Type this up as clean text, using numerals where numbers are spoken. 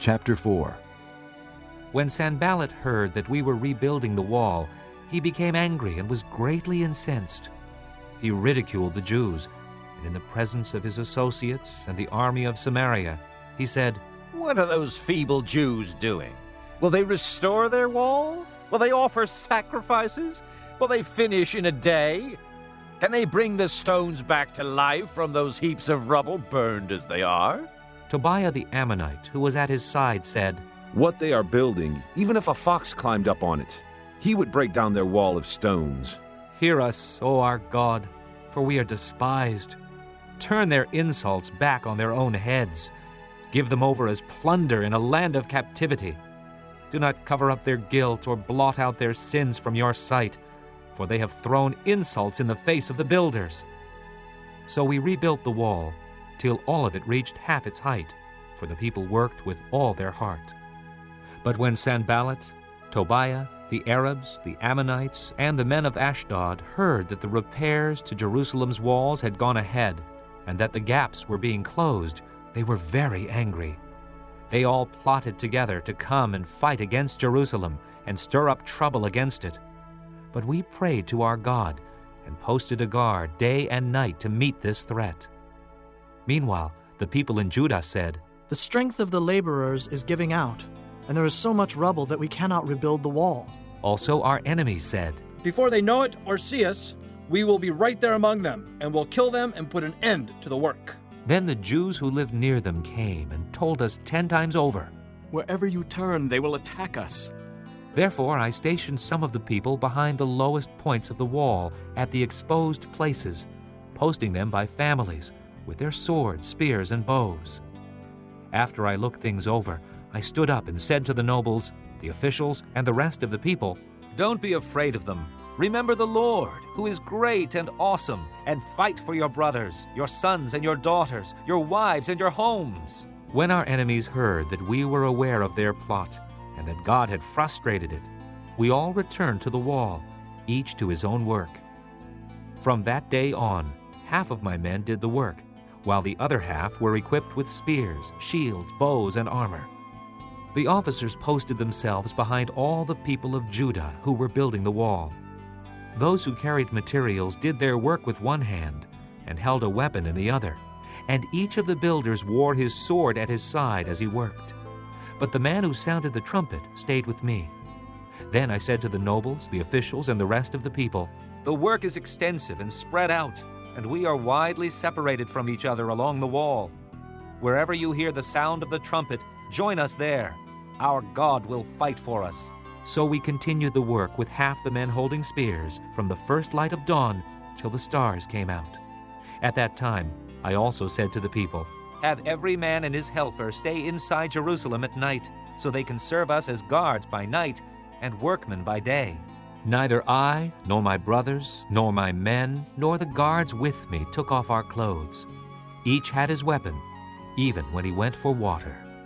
Chapter 4. When Sanballat heard that we were rebuilding the wall, he became angry and was greatly incensed. He ridiculed the Jews, and in the presence of his associates and the army of Samaria, he said, "What are those feeble Jews doing? Will they restore their wall? Will they offer sacrifices? Will they finish in a day? Can they bring the stones back to life from those heaps of rubble, burned as they are?" Tobiah the Ammonite, who was at his side, said, What they are building, even if a fox climbed up on it, he would break down their wall of stones. "Hear us, O our God, for we are despised. Turn their insults back on their own heads. Give them over as plunder in a land of captivity. Do not cover up their guilt or blot out their sins from your sight, for they have thrown insults in the face of the builders." So we rebuilt the wall, till all of it reached half its height, for the people worked with all their heart. But when Sanballat, Tobiah, the Arabs, the Ammonites, and the men of Ashdod heard that the repairs to Jerusalem's walls had gone ahead, and that the gaps were being closed, they were very angry. They all plotted together to come and fight against Jerusalem and stir up trouble against it. But we prayed to our God and posted a guard day and night to meet this threat. Meanwhile, the people in Judah said, "The strength of the laborers is giving out, and there is so much rubble that we cannot rebuild the wall." Also our enemies said, "Before they know it or see us, we will be right there among them, and will kill them and put an end to the work." Then the Jews who lived near them came and told us 10 times over, "Wherever you turn, they will attack us." Therefore I stationed some of the people behind the lowest points of the wall at the exposed places, posting them by families, with their swords, spears, and bows. After I looked things over, I stood up and said to the nobles, the officials, and the rest of the people, "Don't be afraid of them. Remember the Lord, who is great and awesome, and fight for your brothers, your sons and your daughters, your wives and your homes." When our enemies heard that we were aware of their plot, and that God had frustrated it, we all returned to the wall, each to his own work. From that day on, half of my men did the work, while the other half were equipped with spears, shields, bows, and armor. The officers posted themselves behind all the people of Judah who were building the wall. Those who carried materials did their work with one hand and held a weapon in the other, and each of the builders wore his sword at his side as he worked. But the man who sounded the trumpet stayed with me. Then I said to the nobles, the officials, and the rest of the people, "The work is extensive and spread out, and we are widely separated from each other along the wall. Wherever you hear the sound of the trumpet, join us there. Our God will fight for us." So we continued the work with half the men holding spears from the first light of dawn till the stars came out. At that time, I also said to the people, "Have every man and his helper stay inside Jerusalem at night, so they can serve us as guards by night and workmen by day." Neither I, nor my brothers, nor my men, nor the guards with me took off our clothes. Each had his weapon, even when he went for water.